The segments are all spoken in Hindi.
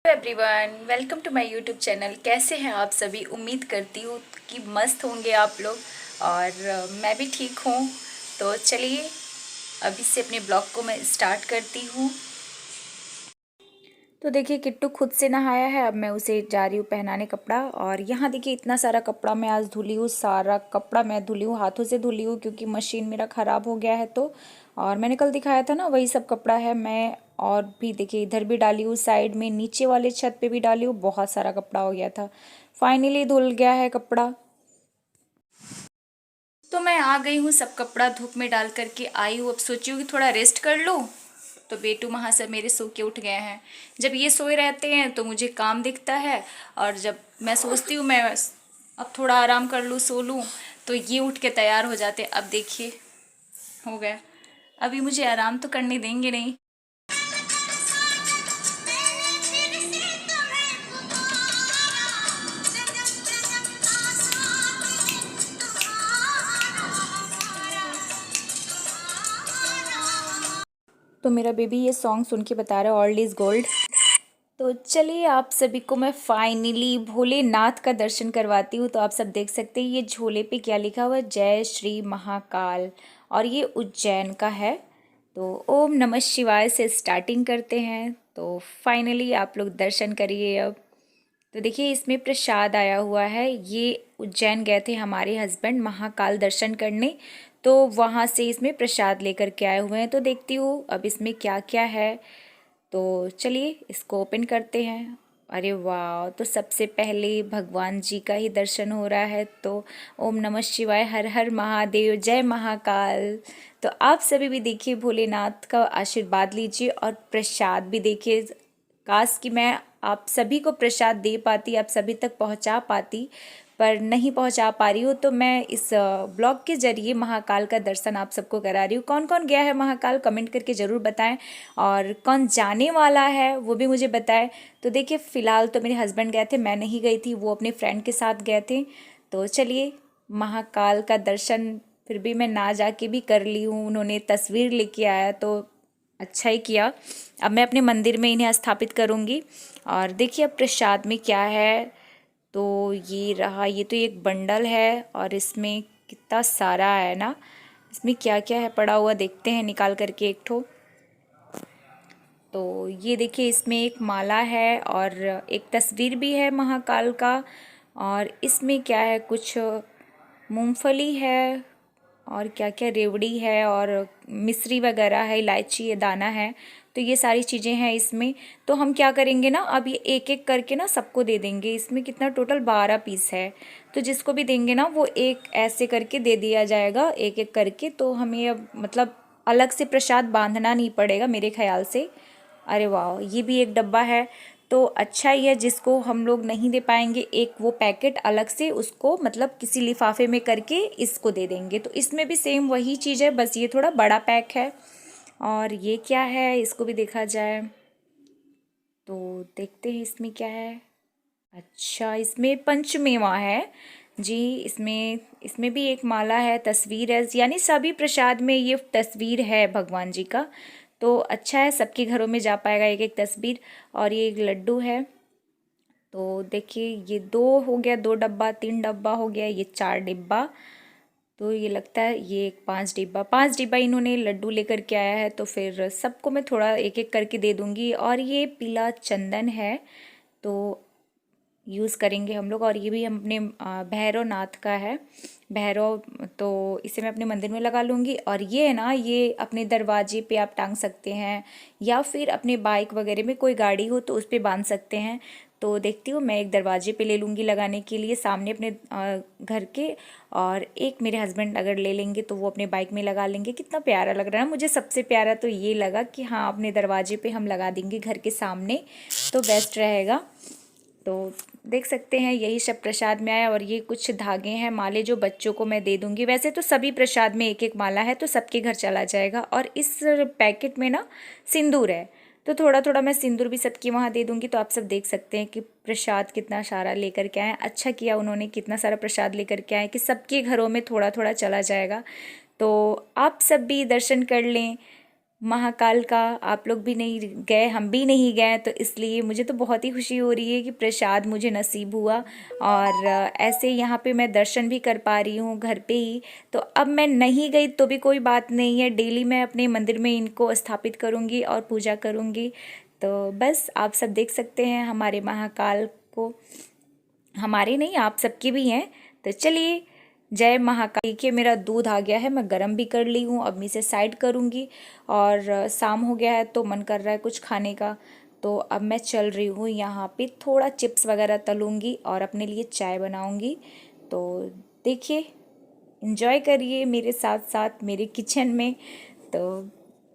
Everyone, welcome to my YouTube channel. कैसे हैं आप सभी? उम्मीद करती हूँ कि मस्त होंगे आप लोग। और मैं भी ठीक हूँ। तो चलिए अभी से अपने ब्लॉग को मैं स्टार्ट करती हूँ। तो देखिए, किट्टू खुद से नहाया है। अब मैं उसे जा रही हूँ पहनाने कपड़ा। और यहाँ देखिए, इतना सारा कपड़ा मैं आज धुली हूँ। सारा कपड़ा मैं धुली हूँ, हाथों से धुली हूँ क्योंकि मशीन मेरा ख़राब हो गया है। तो और मैंने कल दिखाया था ना, वही सब कपड़ा है। मैं और भी देखिए, इधर भी डाली हूँ, साइड में नीचे वाले छत पे भी डाली हूँ। बहुत सारा कपड़ा हो गया था, फाइनली धुल गया है कपड़ा। तो मैं आ गई हूँ, सब कपड़ा धूप में डाल करके आई हूँ। अब सोची हूँ कि थोड़ा रेस्ट कर लूँ। तो बेटू वहाँ से मेरे सो के उठ गए हैं। जब ये सोए रहते हैं तो मुझे काम दिखता है। और जब मैं सोचती हूँ मैं अब थोड़ा आराम कर लूँ, सो लूँ, तो ये उठ के तैयार हो जाते हैं। अब देखिए, हो गया। अभी मुझे आराम तो करने देंगे नहीं। तो मेरा बेबी ये सॉन्ग सुन के बता रहा है ऑल इज गोल्ड। तो चलिए आप सभी को मैं फाइनली भोलेनाथ का दर्शन करवाती हूँ। तो आप सब देख सकते हैं ये झोले पे क्या लिखा हुआ है, जय श्री महाकाल। और ये उज्जैन का है। तो ओम नमः शिवाय से स्टार्टिंग करते हैं। तो फाइनली आप लोग दर्शन करिए अब। तो देखिए, इसमें प्रसाद आया हुआ है। ये उज्जैन गए थे हमारे हस्बैंड महाकाल दर्शन करने, तो वहाँ से इसमें प्रसाद लेकर के आए हुए हैं। तो देखती हूँ अब इसमें क्या क्या है। तो चलिए इसको ओपन करते हैं। अरे वाह! तो सबसे पहले भगवान जी का ही दर्शन हो रहा है। तो ओम नमः शिवाय, हर हर महादेव, जय महाकाल। तो आप सभी भी देखिए, भोलेनाथ का आशीर्वाद लीजिए और प्रसाद भी देखिए। काश कि मैं आप सभी को प्रसाद दे पाती, आप सभी तक पहुंचा पाती, पर नहीं पहुंचा पा रही हूँ। तो मैं इस ब्लॉग के जरिए महाकाल का दर्शन आप सबको करा रही हूँ। कौन कौन गया है महाकाल, कमेंट करके ज़रूर बताएं। और कौन जाने वाला है वो भी मुझे बताएं। तो देखिए, फ़िलहाल तो मेरे हस्बैंड गए थे, मैं नहीं गई थी, वो अपने फ्रेंड के साथ गए थे। तो चलिए, महाकाल का दर्शन फिर भी मैं ना जाके भी कर ली हूँ। उन्होंने तस्वीर लेके आया तो अच्छा ही किया। अब मैं अपने मंदिर में इन्हें स्थापित करूँगी। और देखिए अब प्रसाद में क्या है। तो ये रहा, ये तो एक बंडल है और इसमें कितना सारा है ना। इसमें क्या क्या है पड़ा हुआ, देखते हैं निकाल करके एक ठो। तो ये देखिए, इसमें एक माला है और एक तस्वीर भी है महाकाल का। और इसमें क्या है, कुछ मूंगफली है और क्या क्या, रेवड़ी है और मिश्री वगैरह है, इलायची ये दाना है। तो ये सारी चीज़ें हैं इसमें। तो हम क्या करेंगे ना, अब ये एक एक करके ना सबको दे देंगे। इसमें कितना टोटल 12 पीस है। तो जिसको भी देंगे ना वो एक ऐसे करके दे दिया जाएगा, एक एक करके। तो हमें अब मतलब अलग से प्रसाद बांधना नहीं पड़ेगा मेरे ख्याल से। अरे वाह! ये भी एक डब्बा है। तो अच्छा ही है, जिसको हम लोग नहीं दे पाएंगे एक वो पैकेट अलग से उसको मतलब किसी लिफाफे में करके इसको दे देंगे। तो इसमें भी सेम वही चीज़ है, बस ये थोड़ा बड़ा पैक है। और ये क्या है, इसको भी देखा जाए तो देखते हैं इसमें क्या है। अच्छा, इसमें पंचमेवा है जी। इसमें इसमें भी एक माला है, तस्वीर है, यानी सभी प्रसाद में ये तस्वीर है भगवान जी का। तो अच्छा है, सबके घरों में जा पाएगा एक एक तस्वीर। और ये एक लड्डू है। तो देखिए, ये दो हो गया, दो डब्बा, तीन डब्बा हो गया, ये चार डिब्बा। तो ये लगता है ये एक पांच डिब्बा इन्होंने लड्डू लेकर के आया है। तो फिर सबको मैं थोड़ा एक एक करके दे दूंगी। और ये पीला चंदन है, तो यूज़ करेंगे हम लोग। और ये भी हम अपने भैरव नाथ का है, भैरव। तो इसे मैं अपने मंदिर में लगा लूँगी। और ये है ना, ये अपने दरवाजे पे आप टांग सकते हैं, या फिर अपने बाइक वगैरह में कोई गाड़ी हो तो उस पर बांध सकते हैं। तो देखती हूँ, मैं एक दरवाजे पे ले लूँगी लगाने के लिए सामने अपने घर के। और एक मेरे हस्बैंड अगर ले लेंगे तो वो अपने बाइक में लगा लेंगे। कितना प्यारा लग रहा है ना। मुझे सबसे प्यारा तो ये लगा कि हाँ, अपने दरवाजे पे हम लगा देंगे घर के सामने, तो बेस्ट रहेगा। तो देख सकते हैं, यही सब प्रसाद में आया। और ये कुछ धागे हैं, माले, जो बच्चों को मैं दे दूंगी। वैसे तो सभी प्रसाद में एक एक माला है, तो सबके घर चला जाएगा। और इस पैकेट में ना सिंदूर है, तो थोड़ा थोड़ा मैं सिंदूर भी सबकी वहाँ दे दूंगी। तो आप सब देख सकते हैं कि प्रसाद कितना सारा लेकर के आए। अच्छा किया उन्होंने, कितना सारा प्रसाद लेकर के आए कि सबके घरों में थोड़ा थोड़ा चला जाएगा। तो आप सब भी दर्शन कर लें। महाकाल का। आप लोग भी नहीं गए, हम भी नहीं गए, तो इसलिए मुझे तो बहुत ही खुशी हो रही है कि प्रसाद मुझे नसीब हुआ। और ऐसे यहाँ पे मैं दर्शन भी कर पा रही हूँ घर पे ही। तो अब मैं नहीं गई तो भी कोई बात नहीं है, डेली मैं अपने मंदिर में इनको स्थापित करूँगी और पूजा करूँगी। तो बस आप सब देख सकते हैं हमारे महाकाल को, हमारे नहीं आप सबके भी हैं। तो चलिए, जय महाकाल। देखिए मेरा दूध आ गया है, मैं गरम भी कर ली हूँ, अब मैं इसे साइड करूँगी। और शाम हो गया है तो मन कर रहा है कुछ खाने का, तो अब मैं चल रही हूँ यहाँ पे थोड़ा चिप्स वगैरह तलूँगी और अपने लिए चाय बनाऊँगी। तो देखिए, इंजॉय करिए मेरे साथ साथ मेरे किचन में। तो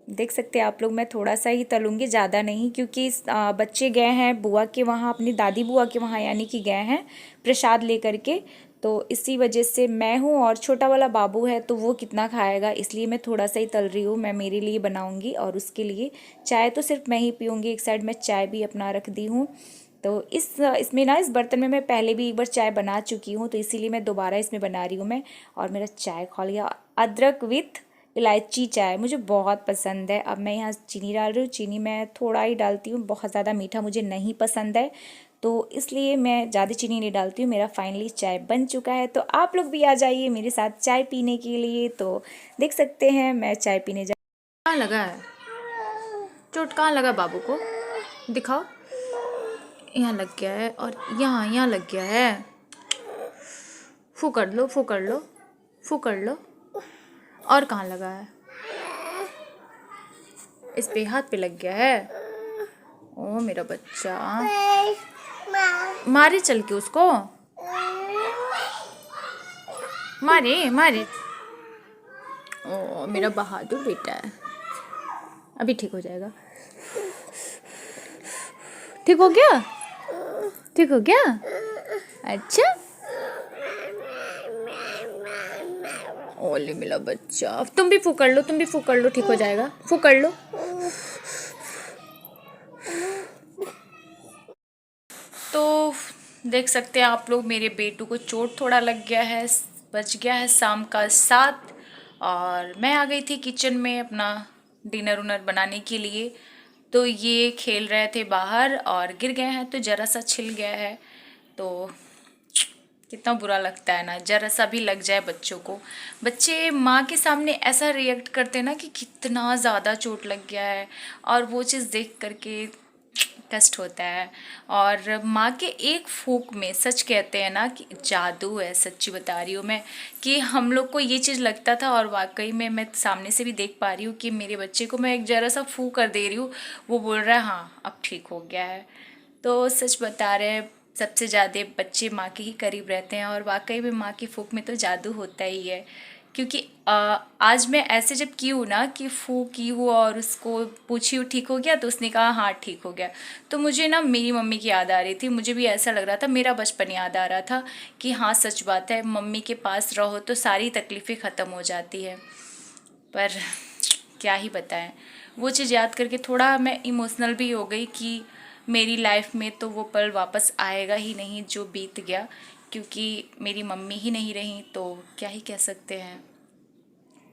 देख सकते हैं आप लोग, मैं थोड़ा सा ही तलूँगी, ज़्यादा नहीं, क्योंकि बच्चे गए हैं बुआ के वहाँ, अपनी दादी बुआ के वहाँ यानी कि गए हैं प्रसाद लेकर के। तो इसी वजह से मैं हूँ और छोटा वाला बाबू है, तो वो कितना खाएगा, इसलिए मैं थोड़ा सा ही तल रही हूँ। मैं मेरे लिए बनाऊँगी और उसके लिए चाय तो सिर्फ मैं ही पीऊँगी। एक साइड में चाय भी अपना रख दी हूँ। तो इसमें ना, इस बर्तन में मैं पहले भी एक बार चाय बना चुकी हूँ, तो इसीलिए मैं दोबारा इसमें बना रही हूँ मैं। और मेरा चाय खौल गया, अदरक विथ इलायची चाय मुझे बहुत पसंद है। अब मैं यहाँ चीनी डाल रही हूँ, चीनी मैं थोड़ा ही डालती हूँ, बहुत ज़्यादा मीठा मुझे नहीं पसंद है, तो इसलिए मैं ज़्यादा चीनी नहीं डालती हूँ। मेरा फाइनली चाय बन चुका है, तो आप लोग भी आ जाइए मेरे साथ चाय पीने के लिए। तो देख सकते हैं मैं चाय पीने जा। कहाँ लगा है चोट? कहाँ लगा बाबू को? दिखाओ। यहाँ लग गया है और यहाँ यहाँ लग गया है। फू कर लो, फू कर लो, फू कर लो। और कहाँ लगा है? इस पे हाथ पे लग गया है। ओ मेरा बच्चा, मारे चल के उसको, मारे मारे। ओ मेरा बहादुर बेटा है, अभी ठीक हो जाएगा। ठीक हो गया? ठीक हो गया? अच्छा, ओले मेरा बच्चा, तुम भी फू कर लो, तुम भी फू कर लो, ठीक हो जाएगा, फू कर लो। तो देख सकते हैं आप लोग, मेरे बेटू को चोट थोड़ा लग गया है। बज गया है शाम का 7 और मैं आ गई थी किचन में अपना डिनर उनर बनाने के लिए। तो ये खेल रहे थे बाहर और गिर गए हैं, तो ज़रा सा छिल गया है। तो कितना बुरा लगता है ना, जरा सा भी लग जाए बच्चों को। बच्चे माँ के सामने ऐसा रिएक्ट करते हैं ना कि कितना ज़्यादा चोट लग गया है, और वो चीज़ देख करके कष्ट होता है। और माँ के एक फूंक में, सच कहते हैं ना कि जादू है, सच्ची बता रही हूँ मैं, कि हम लोग को ये चीज़ लगता था और वाकई में मैं सामने से भी देख पा रही हूँ कि मेरे बच्चे को मैं एक जरा सा फू कर दे रही हूँ, वो बोल रहा है हाँ अब ठीक हो गया है। तो सच बता रहे हैं, सबसे ज़्यादा बच्चे माँ के ही करीब रहते हैं, और वाकई में माँ की फूंक में तो जादू होता ही है। क्योंकि आज मैं ऐसे जब की हूँ ना कि फू की हूँ और उसको पूछी हूँ ठीक हो गया, तो उसने कहा हाँ ठीक हो गया, तो मुझे ना मेरी मम्मी की याद आ रही थी। मुझे भी ऐसा लग रहा था, मेरा बचपन याद आ रहा था कि हाँ सच बात है, मम्मी के पास रहो तो सारी तकलीफ़ें ख़त्म हो जाती है। पर क्या ही बताएं, वो चीज़ याद करके थोड़ा मैं इमोशनल भी हो गई कि मेरी लाइफ में तो वो पल वापस आएगा ही नहीं जो बीत गया, क्योंकि मेरी मम्मी ही नहीं रही, तो क्या ही कह सकते हैं।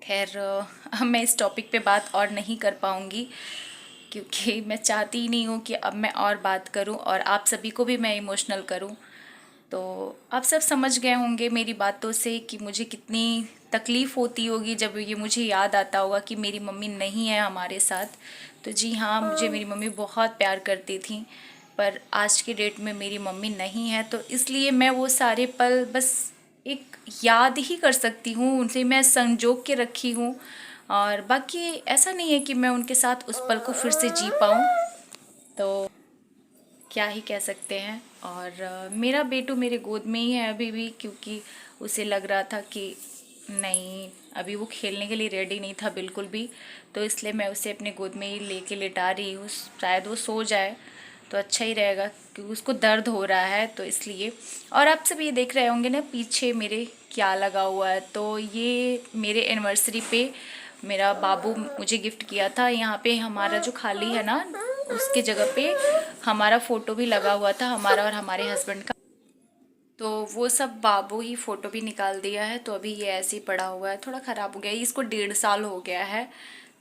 खैर मैं इस टॉपिक पे बात और नहीं कर पाऊँगी, क्योंकि मैं चाहती ही नहीं हूँ कि अब मैं और बात करूँ और आप सभी को भी मैं इमोशनल करूँ। तो आप सब समझ गए होंगे मेरी बातों से कि मुझे कितनी तकलीफ़ होती होगी जब ये मुझे याद आता होगा कि मेरी मम्मी नहीं है हमारे साथ। तो जी हाँ, मुझे मेरी मम्मी बहुत प्यार करती थी, पर आज के डेट में मेरी मम्मी नहीं है, तो इसलिए मैं वो सारे पल बस एक याद ही कर सकती हूँ, उनसे मैं संजो के रखी हूँ। और बाकी ऐसा नहीं है कि मैं उनके साथ उस पल को फिर से जी पाऊँ, तो क्या ही कह सकते हैं। और मेरा बेटू मेरे गोद में ही है अभी भी, क्योंकि उसे लग रहा था कि नहीं, अभी वो खेलने के लिए रेडी नहीं था बिल्कुल भी, तो इसलिए मैं उसे अपने गोद में ही लेके लिटा रही हूँ, शायद वो सो जाए तो अच्छा ही रहेगा, क्योंकि उसको दर्द हो रहा है, तो इसलिए। और आप सब ये देख रहे होंगे ना पीछे मेरे क्या लगा हुआ है, तो ये मेरे एनिवर्सरी पे मेरा बाबू मुझे गिफ्ट किया था। यहाँ पे हमारा जो खाली है ना, उसके जगह पे हमारा फ़ोटो भी लगा हुआ था, हमारा और हमारे हस्बैंड का। तो वो सब बाबू ही फ़ोटो भी निकाल दिया है, तो अभी ये ऐसे ही पड़ा हुआ है, थोड़ा ख़राब हो गया है, इसको 1.5 साल हो गया है।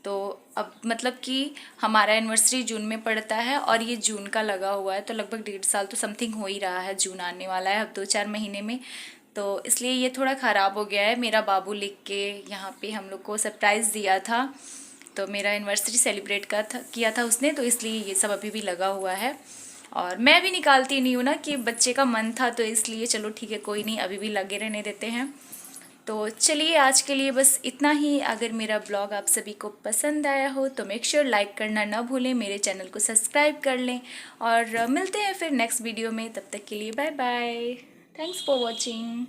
तो अब मतलब कि हमारा एनिवर्सरी जून में पड़ता है और ये जून का लगा हुआ है, तो लगभग 1.5 साल तो समथिंग हो ही रहा है, जून आने वाला है अब 2-4 महीने में। तो इसलिए ये थोड़ा ख़राब हो गया है। मेरा बाबू लिख के यहाँ पे हम लोग को सरप्राइज़ दिया था, तो मेरा एनिवर्सरी सेलिब्रेट किया था उसने, तो इसलिए ये सब अभी भी लगा हुआ है। और मैं भी निकालती नहीं हूँ ना, कि बच्चे का मन था तो इसलिए चलो ठीक है कोई नहीं, अभी भी लगे रहने देते हैं। तो चलिए आज के लिए बस इतना ही। अगर मेरा ब्लॉग आप सभी को पसंद आया हो तो मेक श्योर लाइक करना ना भूलें, मेरे चैनल को सब्सक्राइब कर लें, और मिलते हैं फिर नेक्स्ट वीडियो में। तब तक के लिए bye bye. Thanks for watching.